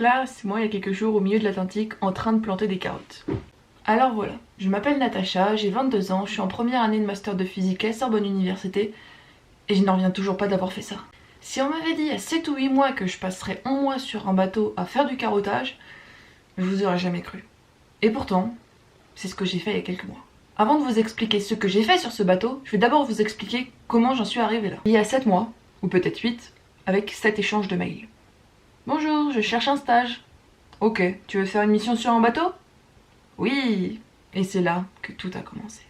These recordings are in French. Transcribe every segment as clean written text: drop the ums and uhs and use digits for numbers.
Là, c'est moi il y a quelques jours au milieu de l'Atlantique en train de planter des carottes. Alors voilà, je m'appelle Natacha, j'ai 22 ans, je suis en première année de master de physique à Sorbonne Université et je n'en reviens toujours pas d'avoir fait ça. Si on m'avait dit il y a 7 ou 8 mois que je passerais un mois sur un bateau à faire du carottage, je vous aurais jamais cru. Et pourtant, c'est ce que j'ai fait il y a quelques mois. Avant de vous expliquer ce que j'ai fait sur ce bateau, je vais d'abord vous expliquer comment j'en suis arrivée là. Il y a 7 mois, ou peut-être 8, avec 7 échanges de mails. Bonjour, je cherche un stage. Ok, tu veux faire une mission sur un bateau? Oui. Et c'est là que tout a commencé.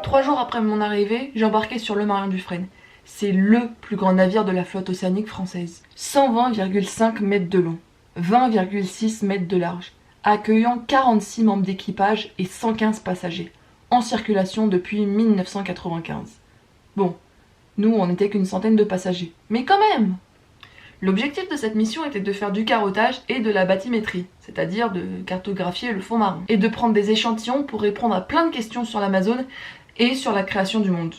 Trois jours après mon arrivée, j'embarquais sur le Marion Dufresne. C'est le plus grand navire de la flotte océanique française. 120,5 mètres de long, 20,6 mètres de large, accueillant 46 membres d'équipage et 115 passagers, en circulation depuis 1995. Bon, nous on n'était qu'une centaine de passagers, mais quand même! L'objectif de cette mission était de faire du carottage et de la bathymétrie, c'est-à-dire de cartographier le fond marin, et de prendre des échantillons pour répondre à plein de questions sur l'Amazone et sur la création du monde.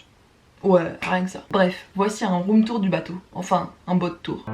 Ouais, rien que ça. Bref, voici un room tour du bateau. Enfin, un boat tour.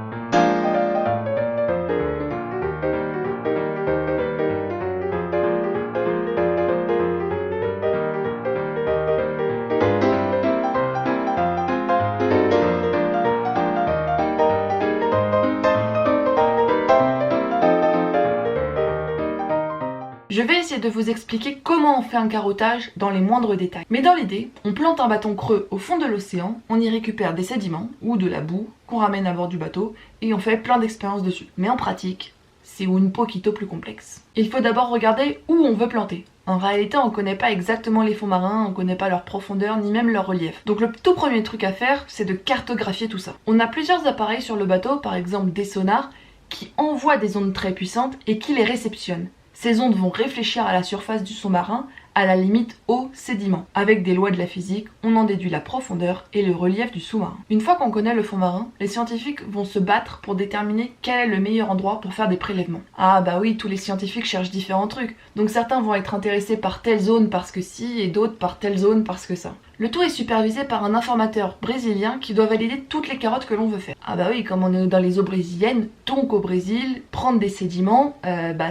Je vais essayer de vous expliquer comment on fait un carottage dans les moindres détails. Mais dans l'idée, on plante un bâton creux au fond de l'océan, on y récupère des sédiments ou de la boue qu'on ramène à bord du bateau et on fait plein d'expériences dessus. Mais en pratique, c'est une poquito plus complexe. Il faut d'abord regarder où on veut planter. En réalité, on connaît pas exactement les fonds marins, on connaît pas leur profondeur ni même leur relief. Donc le tout premier truc à faire, c'est de cartographier tout ça. On a plusieurs appareils sur le bateau, par exemple des sonars, qui envoient des ondes très puissantes et qui les réceptionnent. Ces ondes vont réfléchir à la surface du sous-marin, à la limite aux sédiments. Avec des lois de la physique, on en déduit la profondeur et le relief du sous-marin. Une fois qu'on connaît le fond marin, les scientifiques vont se battre pour déterminer quel est le meilleur endroit pour faire des prélèvements. Ah bah oui, tous les scientifiques cherchent différents trucs, donc certains vont être intéressés par telle zone parce que si, et d'autres par telle zone parce que ça. Le tout est supervisé par un informateur brésilien qui doit valider toutes les carottes que l'on veut faire. Ah bah oui, comme on est dans les eaux brésiliennes, donc au Brésil, prendre des sédiments,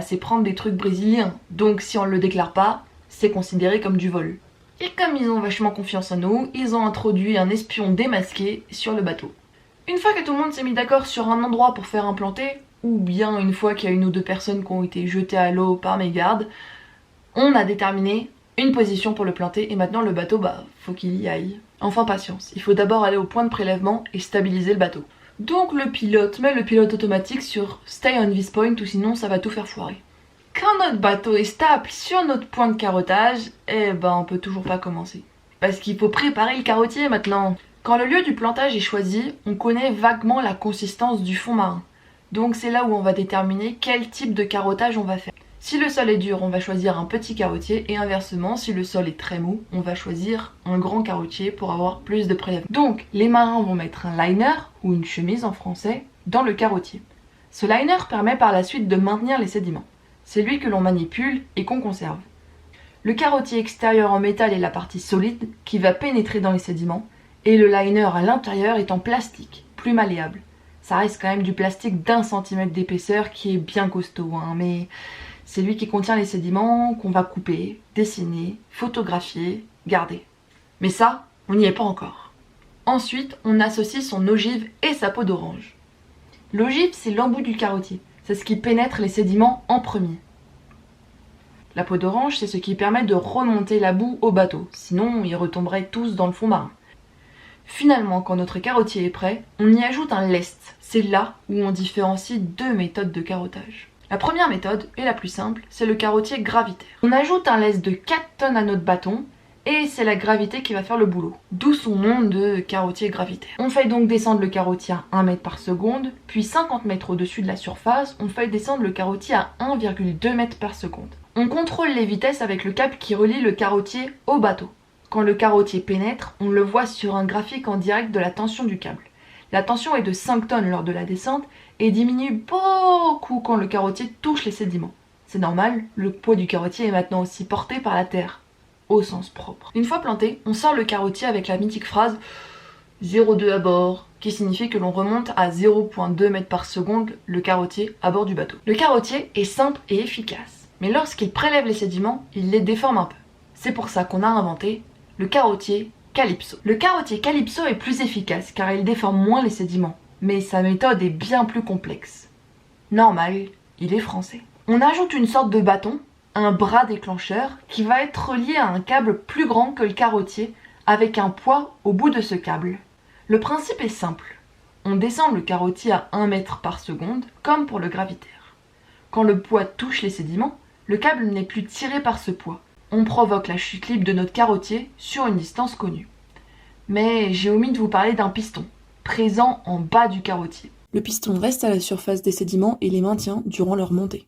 c'est prendre des trucs brésiliens. Donc si on le déclare pas, c'est considéré comme du vol. Et comme ils ont vachement confiance en nous, ils ont introduit un espion démasqué sur le bateau. Une fois que tout le monde s'est mis d'accord sur un endroit pour faire implanter, ou bien une fois qu'il y a une ou deux personnes qui ont été jetées à l'eau par mes gardes, on a déterminé une position pour le planter et maintenant le bateau, faut qu'il y aille. Enfin patience, il faut d'abord aller au point de prélèvement et stabiliser le bateau. Donc le pilote met le pilote automatique sur Stay on this point ou sinon ça va tout faire foirer. Quand notre bateau est stable sur notre point de carottage, on peut toujours pas commencer. Parce qu'il faut préparer le carotier maintenant. Quand le lieu du plantage est choisi, on connaît vaguement la consistance du fond marin. Donc c'est là où on va déterminer quel type de carottage on va faire. Si le sol est dur, on va choisir un petit carotier et inversement, si le sol est très mou, on va choisir un grand carotier pour avoir plus de prélèvements. Donc les marins vont mettre un liner, ou une chemise en français, dans le carotier. Ce liner permet par la suite de maintenir les sédiments. C'est lui que l'on manipule et qu'on conserve. Le carotier extérieur en métal est la partie solide qui va pénétrer dans les sédiments et le liner à l'intérieur est en plastique, plus malléable. Ça reste quand même du plastique d'1 centimètre d'épaisseur qui est bien costaud, mais c'est lui qui contient les sédiments qu'on va couper, dessiner, photographier, garder. Mais ça, on n'y est pas encore. Ensuite, on associe son ogive et sa peau d'orange. L'ogive, c'est l'embout du carotier. C'est ce qui pénètre les sédiments en premier. La peau d'orange, c'est ce qui permet de remonter la boue au bateau, sinon ils retomberaient tous dans le fond marin. Finalement, quand notre carotier est prêt, on y ajoute un lest. C'est là où on différencie deux méthodes de carottage. La première méthode, et la plus simple, c'est le carotier gravitaire. On ajoute un lest de 4 tonnes à notre bâton, et c'est la gravité qui va faire le boulot. D'où son nom de carotier gravitaire. On fait donc descendre le carotier à 1 mètre par seconde, puis 50 mètres au-dessus de la surface, on fait descendre le carotier à 1,2 mètres par seconde. On contrôle les vitesses avec le câble qui relie le carotier au bateau. Quand le carottier pénètre, on le voit sur un graphique en direct de la tension du câble. La tension est de 5 tonnes lors de la descente et diminue beaucoup quand le carottier touche les sédiments. C'est normal, le poids du carottier est maintenant aussi porté par la terre, au sens propre. Une fois planté, on sort le carottier avec la mythique phrase 0,2 à bord, qui signifie que l'on remonte à 0,2 mètres par seconde le carottier à bord du bateau. Le carottier est simple et efficace, mais lorsqu'il prélève les sédiments, il les déforme un peu. C'est pour ça qu'on a inventé le carottier Calypso. Le carottier Calypso est plus efficace car il déforme moins les sédiments, mais sa méthode est bien plus complexe. Normal, il est français. On ajoute une sorte de bâton, un bras déclencheur, qui va être relié à un câble plus grand que le carottier avec un poids au bout de ce câble. Le principe est simple. On descend le carottier à 1 mètre par seconde, comme pour le gravitaire. Quand le poids touche les sédiments, le câble n'est plus tiré par ce poids. On provoque la chute libre de notre carottier sur une distance connue. Mais j'ai omis de vous parler d'un piston, présent en bas du carottier. Le piston reste à la surface des sédiments et les maintient durant leur montée.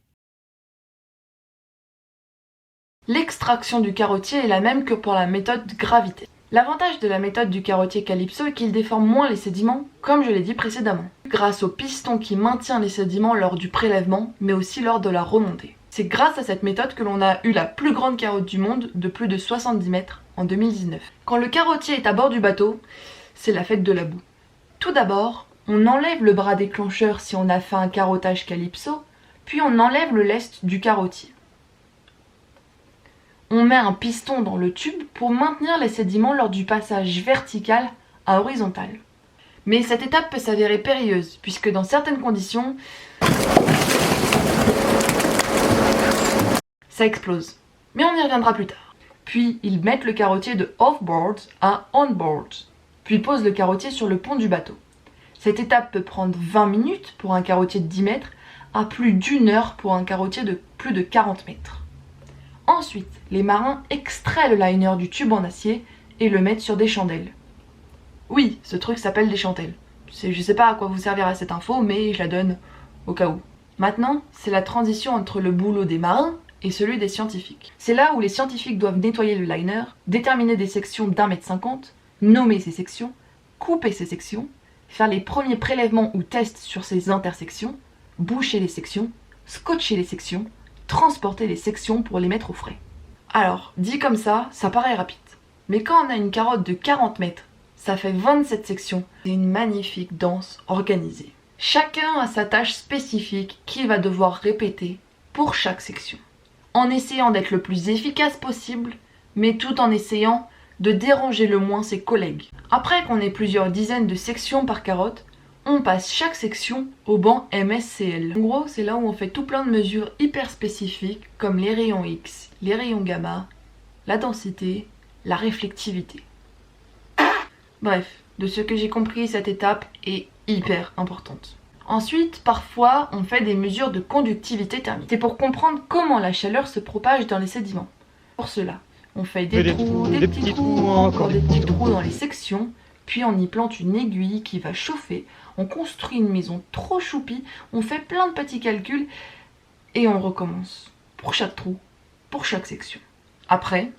L'extraction du carottier est la même que pour la méthode gravitaire. L'avantage de la méthode du carottier Calypso est qu'il déforme moins les sédiments, comme je l'ai dit précédemment, grâce au piston qui maintient les sédiments lors du prélèvement, mais aussi lors de la remontée. C'est grâce à cette méthode que l'on a eu la plus grande carotte du monde, de plus de 70 mètres, en 2019. Quand le carottier est à bord du bateau, c'est la fête de la boue. Tout d'abord, on enlève le bras déclencheur si on a fait un carottage Calypso, puis on enlève le lest du carottier. On met un piston dans le tube pour maintenir les sédiments lors du passage vertical à horizontal. Mais cette étape peut s'avérer périlleuse, puisque dans certaines conditions, ça explose. Mais on y reviendra plus tard. Puis ils mettent le carottier de off-board à on-board, puis posent le carottier sur le pont du bateau. Cette étape peut prendre 20 minutes pour un carottier de 10 mètres, à plus d'1 heure pour un carottier de plus de 40 mètres. Ensuite, les marins extraient le liner du tube en acier et le mettent sur des chandelles. Oui, ce truc s'appelle des chandelles. Je sais pas à quoi vous servira cette info, mais je la donne au cas où. Maintenant, c'est la transition entre le boulot des marins et celui des scientifiques. C'est là où les scientifiques doivent nettoyer le liner, déterminer des sections d'1,50 m, nommer ces sections, couper ces sections, faire les premiers prélèvements ou tests sur ces intersections, boucher les sections, scotcher les sections, transporter les sections pour les mettre au frais. Alors, dit comme ça paraît rapide. Mais quand on a une carotte de 40 mètres, ça fait 27 sections. C'est une magnifique danse organisée. Chacun a sa tâche spécifique qu'il va devoir répéter pour chaque section, en essayant d'être le plus efficace possible, mais tout en essayant de déranger le moins ses collègues. Après qu'on ait plusieurs dizaines de sections par carotte, on passe chaque section au banc MSCL. En gros, c'est là où on fait tout plein de mesures hyper spécifiques, comme les rayons X, les rayons gamma, la densité, la réflectivité. Bref, de ce que j'ai compris, cette étape est hyper importante. Ensuite, parfois, on fait des mesures de conductivité thermique. C'est pour comprendre comment la chaleur se propage dans les sédiments. Pour cela, on fait des trous, des petits trous, encore des petits trous dans les sections, puis on y plante une aiguille qui va chauffer, on construit une maison trop choupie, on fait plein de petits calculs et on recommence. Pour chaque trou, pour chaque section. Après,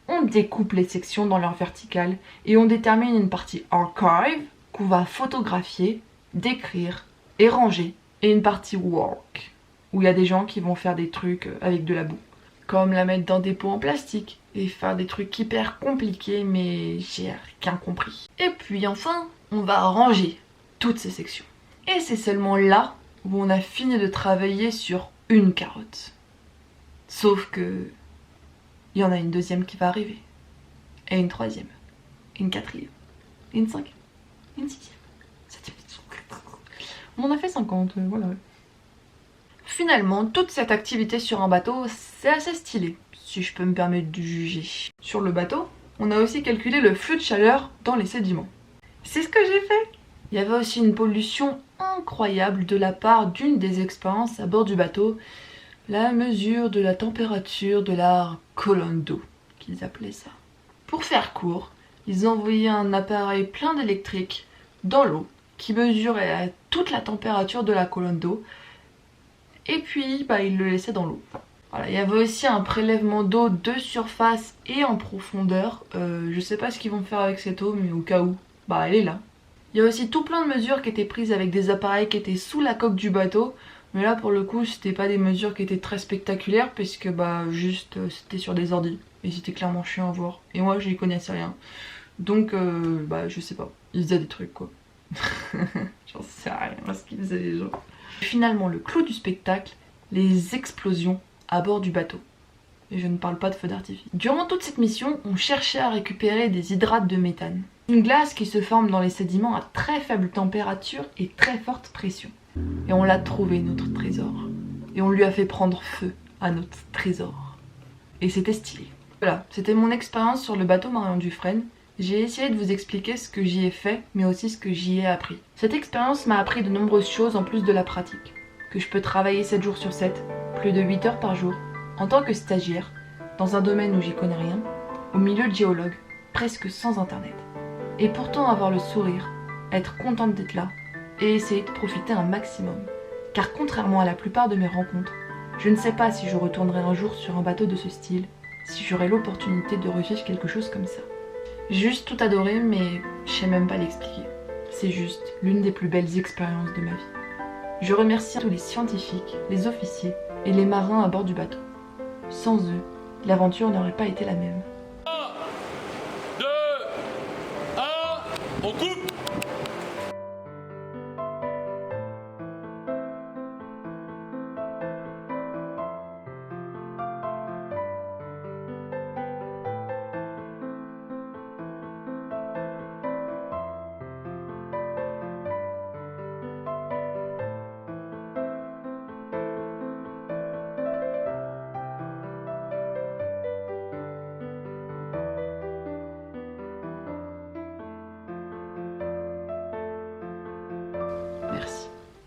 on découpe les sections dans leur verticale et on détermine une partie archive qu'on va photographier, décrire et ranger, et une partie work où il y a des gens qui vont faire des trucs avec de la boue, comme la mettre dans des pots en plastique et faire des trucs hyper compliqués, mais j'ai rien compris. Et puis enfin, on va ranger toutes ces sections. Et c'est seulement là où on a fini de travailler sur une carotte. Sauf que il y en a une deuxième qui va arriver, et une troisième, et une quatrième, et une cinquième, et une sixième, septième. On en a fait 50, voilà. Finalement, toute cette activité sur un bateau, c'est assez stylé, si je peux me permettre de juger. Sur le bateau, on a aussi calculé le flux de chaleur dans les sédiments. C'est ce que j'ai fait. Il y avait aussi une pollution incroyable de la part d'une des expériences à bord du bateau, la mesure de la température de la colonne d'eau, qu'ils appelaient ça. Pour faire court, ils envoyaient un appareil plein d'électrique dans l'eau, qui mesurait toute la température de la colonne d'eau, et puis ils le laissaient dans l'eau. Voilà, il y avait aussi un prélèvement d'eau de surface et en profondeur. Je sais pas ce qu'ils vont faire avec cette eau, mais au cas où, bah elle est là. Il y a aussi tout plein de mesures qui étaient prises avec des appareils qui étaient sous la coque du bateau. Mais là pour le coup c'était pas des mesures qui étaient très spectaculaires puisque bah juste c'était sur des ordi. Et c'était clairement chiant à voir. Et moi j'y connaissais rien. Donc bah je sais pas. Ils faisaient des trucs quoi. J'en sais rien ce qu'ils faisaient les gens. Finalement le clou du spectacle, les explosions à bord du bateau. Et je ne parle pas de feux d'artifice. Durant toute cette mission, on cherchait à récupérer des hydrates de méthane. Une glace qui se forme dans les sédiments à très faible température et très forte pression. Et on l'a trouvé, notre trésor. Et on lui a fait prendre feu à notre trésor. Et c'était stylé. Voilà, c'était mon expérience sur le bateau Marion Dufresne. J'ai essayé de vous expliquer ce que j'y ai fait, mais aussi ce que j'y ai appris. Cette expérience m'a appris de nombreuses choses en plus de la pratique. Que je peux travailler 7 jours sur 7, plus de 8 heures par jour, en tant que stagiaire, dans un domaine où j'y connais rien, au milieu de géologue, presque sans internet. Et pourtant avoir le sourire, être contente d'être là, et essayer de profiter un maximum. Car contrairement à la plupart de mes rencontres, je ne sais pas si je retournerai un jour sur un bateau de ce style, si j'aurai l'opportunité de revivre quelque chose comme ça. J'ai juste tout adoré, mais je sais même pas l'expliquer. C'est juste l'une des plus belles expériences de ma vie. Je remercie tous les scientifiques, les officiers et les marins à bord du bateau. Sans eux, l'aventure n'aurait pas été la même. 2, 1, on coupe. Merci.